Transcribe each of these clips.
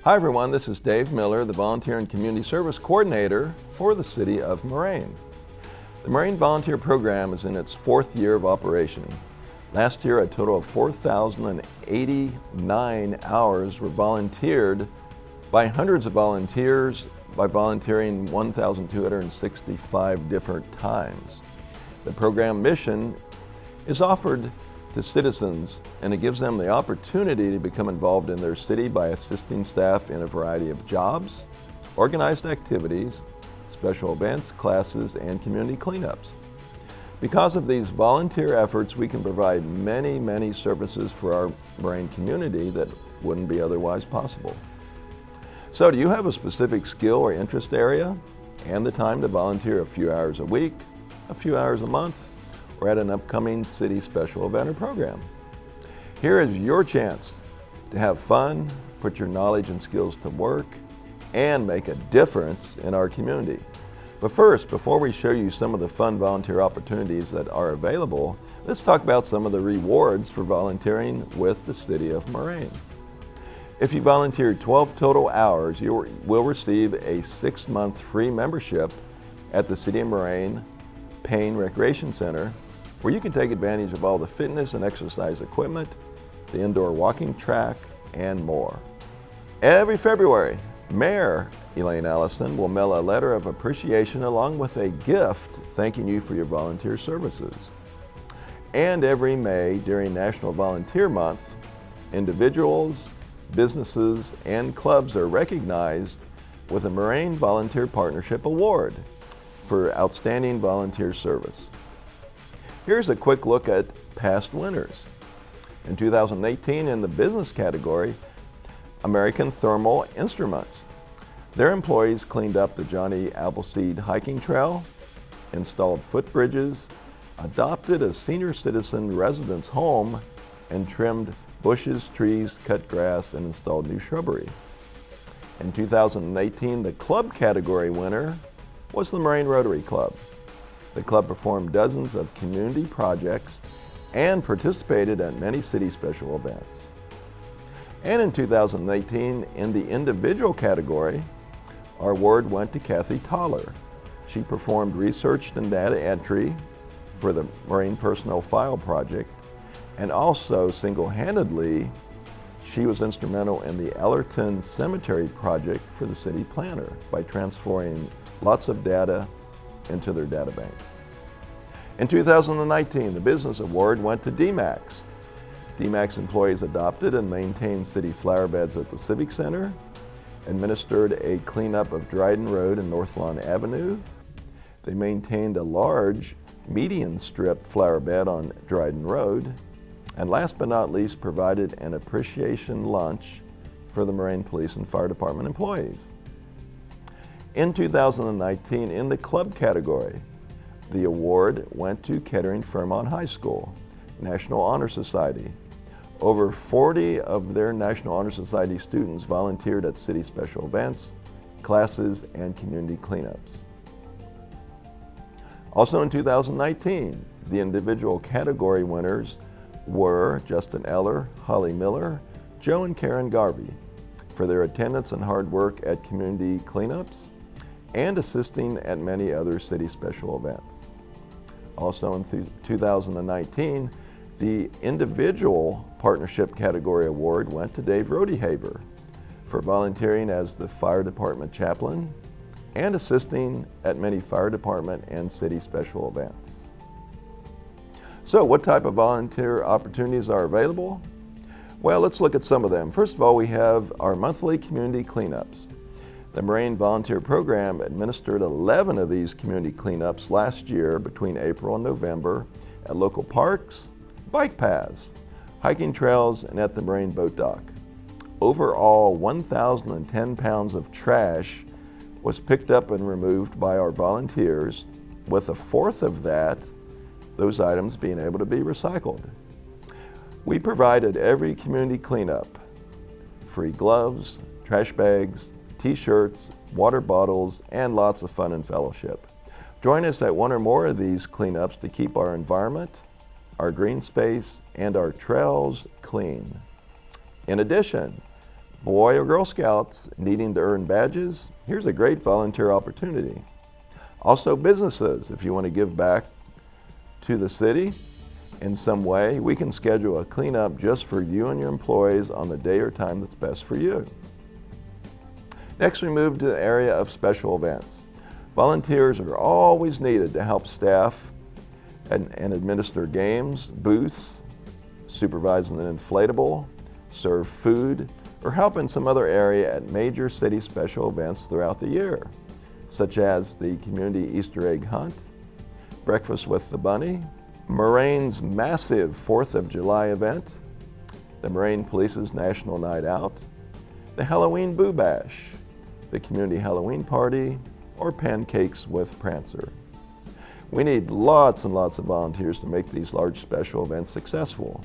Hi everyone, this is Dave Miller, the Volunteer and Community Service Coordinator for the City of Moraine. The Moraine Volunteer Program is in its 4th year of operation. Last year, a total of 4,089 hours were volunteered by hundreds of volunteers by volunteering 1,265 different times. The program mission is offered to citizens, and it gives them the opportunity to become involved in their city by assisting staff in a variety of jobs, organized activities, special events, classes, and community cleanups. Because of these volunteer efforts, we can provide many services for our Moraine community that wouldn't be otherwise possible. So, do you have a specific skill or interest area and the time to volunteer a few hours a week, a few hours a month, or at an upcoming city special event or program? Here is your chance to have fun, put your knowledge and skills to work, and make a difference in our community. But first, before we show you some of the fun volunteer opportunities that are available, let's talk about some of the rewards for volunteering with the City of Moraine. If you volunteer 12 total hours, you will receive a 6-month free membership at the City of Moraine Payne Recreation Center, where you can take advantage of all the fitness and exercise equipment, the indoor walking track, and more. Every February, Mayor Elaine Allison will mail a letter of appreciation along with a gift thanking you for your volunteer services. And every May, during National Volunteer Month, individuals, businesses, and clubs are recognized with a Moraine Volunteer Partnership Award for outstanding volunteer service. Here's a quick look at past winners. In 2018, in the business category, American Thermal Instruments. Their employees cleaned up the Johnny Appleseed hiking trail, installed footbridges, adopted a senior citizen residence home, and trimmed bushes, trees, cut grass, and installed new shrubbery. In 2018, the club category winner was the Moraine Rotary Club. The club performed dozens of community projects and participated at many city special events. And in 2018, in the individual category, our award went to Kathy Toller. She performed research and data entry for the Moraine Personnel File Project, and also single-handedly, she was instrumental in the Ellerton Cemetery project for the city planner by transferring lots of data into their databanks. In 2019, the Business Award went to DMAX. DMAX employees adopted and maintained city flower beds at the Civic Center, administered a cleanup of Dryden Road and North Lawn Avenue. They maintained a large median strip flower bed on Dryden Road, and last but not least, provided an appreciation lunch for the Moraine Police and Fire Department employees. In 2019, in the club category, the award went to Kettering Fairmont High School, National Honor Society. Over 40 of their National Honor Society students volunteered at city special events, classes, and community cleanups. Also in 2019, the individual category winners were Justin Eller, Holly Miller, Joe and Karen Garvey for their attendance and hard work at community cleanups and assisting at many other city special events. Also in 2019, the individual partnership category award went to Dave Rodehaver for volunteering as the fire department chaplain and assisting at many fire department and city special events. So what type of volunteer opportunities are available? Well, let's look at some of them. First of all, we have our monthly community cleanups. The Moraine Volunteer Program administered 11 of these community cleanups last year between April and November at local parks, bike paths, hiking trails, and at the Moraine Boat Dock. Overall, 1,010 pounds of trash was picked up and removed by our volunteers, with a fourth of those items being able to be recycled. We provided every community cleanup free gloves, trash bags, t-shirts, water bottles, and lots of fun and fellowship. Join us at one or more of these cleanups to keep our environment, our green space, and our trails clean. In addition, Boy or Girl Scouts needing to earn badges, here's a great volunteer opportunity. Also businesses, if you want to give back to the city in some way, we can schedule a cleanup just for you and your employees on the day or time that's best for you. Next, we move to the area of special events. Volunteers are always needed to help staff and administer games, booths, supervise an inflatable, serve food, or help in some other area at major city special events throughout the year, such as the Community Easter Egg Hunt, Breakfast with the Bunny, Moraine's massive 4th of July event, the Moraine Police's National Night Out, the Halloween Boo Bash, the Community Halloween Party, or Pancakes with Prancer. We need lots and lots of volunteers to make these large special events successful.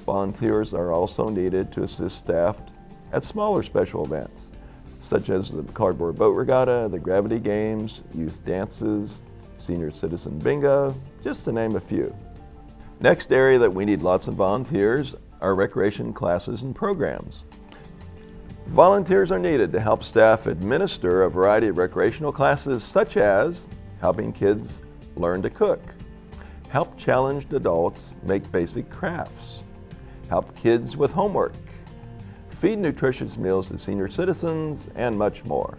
Volunteers are also needed to assist staff at smaller special events, such as the Cardboard Boat Regatta, the Gravity Games, youth dances, Senior Citizen Bingo, just to name a few. Next area that we need lots of volunteers are recreation classes and programs. Volunteers are needed to help staff administer a variety of recreational classes, such as helping kids learn to cook, help challenged adults make basic crafts, help kids with homework, feed nutritious meals to senior citizens, and much more.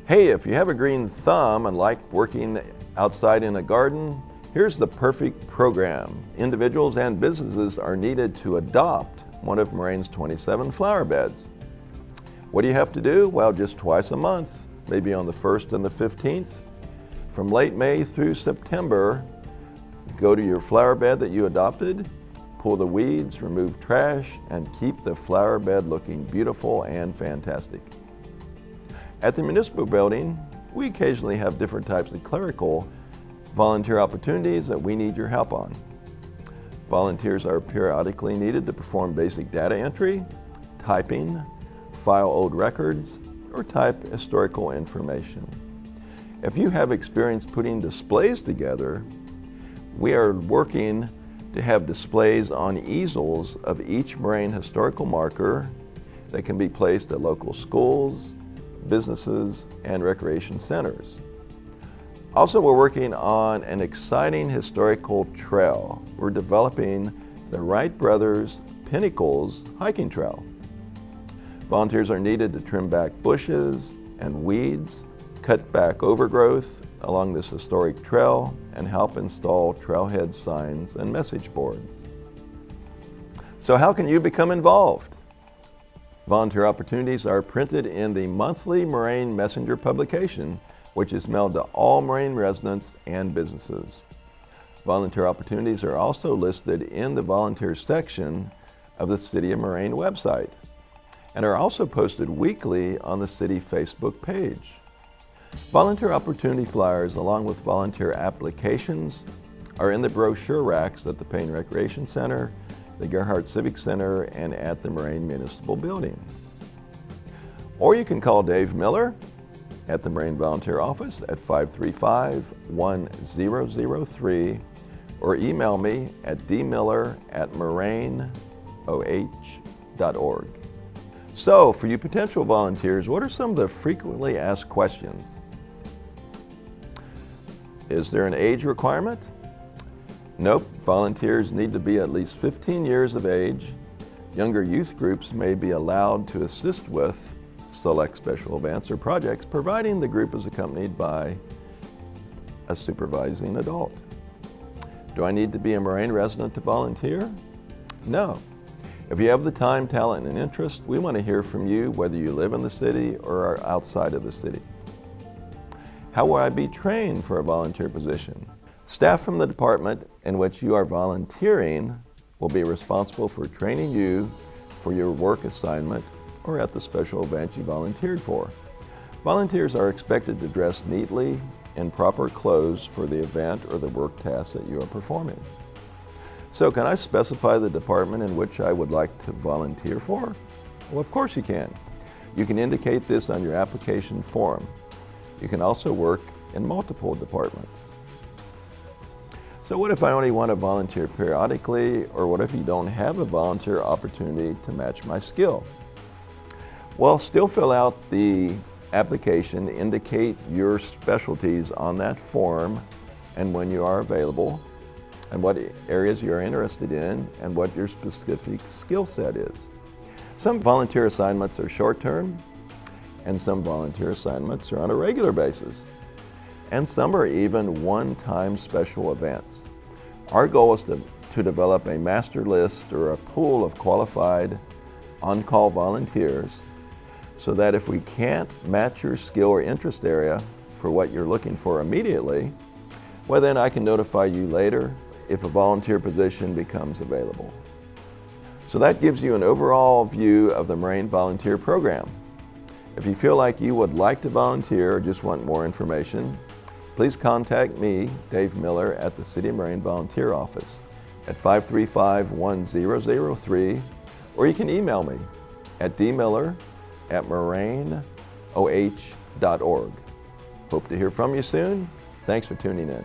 Hey, if you have a green thumb and like working outside in a garden, here's the perfect program. Individuals and businesses are needed to adopt one of Moraine's 27 flower beds. What do you have to do? Well, just twice a month, maybe on the 1st and the 15th. From late May through September, go to your flower bed that you adopted, pull the weeds, remove trash, and keep the flower bed looking beautiful and fantastic. At the municipal building, we occasionally have different types of clerical volunteer opportunities that we need your help on. Volunteers are periodically needed to perform basic data entry, typing, file old records, or type historical information. If you have experience putting displays together, we are working to have displays on easels of each Moraine historical marker that can be placed at local schools, businesses, and recreation centers. Also, we're working on an exciting historical trail. We're developing the Wright Brothers Pinnacles hiking trail. Volunteers are needed to trim back bushes and weeds, cut back overgrowth along this historic trail, and help install trailhead signs and message boards. So how can you become involved? Volunteer opportunities are printed in the monthly Moraine Messenger publication, which is mailed to all Moraine residents and businesses. Volunteer opportunities are also listed in the volunteer section of the City of Moraine website and are also posted weekly on the city Facebook page. Volunteer opportunity flyers along with volunteer applications are in the brochure racks at the Payne Recreation Center, the Gerhardt Civic Center, and at the Moraine Municipal Building. Or you can call Dave Miller at the Moraine Volunteer Office at 535-1003 or email me at dmiller@moraine.oh.org. So, for you potential volunteers, what are some of the frequently asked questions? Is there an age requirement? Nope, volunteers need to be at least 15 years of age. Younger youth groups may be allowed to assist with select special events or projects, providing the group is accompanied by a supervising adult. Do I need to be a Moraine resident to volunteer? No. If you have the time, talent, and interest, we want to hear from you whether you live in the city or are outside of the city. How will I be trained for a volunteer position? Staff from the department in which you are volunteering will be responsible for training you for your work assignment or at the special event you volunteered for. Volunteers are expected to dress neatly in proper clothes for the event or the work task that you are performing. So can I specify the department in which I would like to volunteer for? Well, of course you can. You can indicate this on your application form. You can also work in multiple departments. So what if I only want to volunteer periodically, or what if you don't have a volunteer opportunity to match my skill? Well, still fill out the application, indicate your specialties on that form and when you are available, and what areas you're interested in, and what your specific skill set is. Some volunteer assignments are short-term, and some volunteer assignments are on a regular basis. And some are even one-time special events. Our goal is to develop a master list or a pool of qualified on-call volunteers so that if we can't match your skill or interest area for what you're looking for immediately, well then I can notify you later if a volunteer position becomes available. So that gives you an overall view of the Moraine Volunteer Program. If you feel like you would like to volunteer or just want more information, please contact me, Dave Miller, at the City of Moraine Volunteer Office at 535-1003, or you can email me at dmiller@moraineoh.org. Hope to hear from you soon. Thanks for tuning in.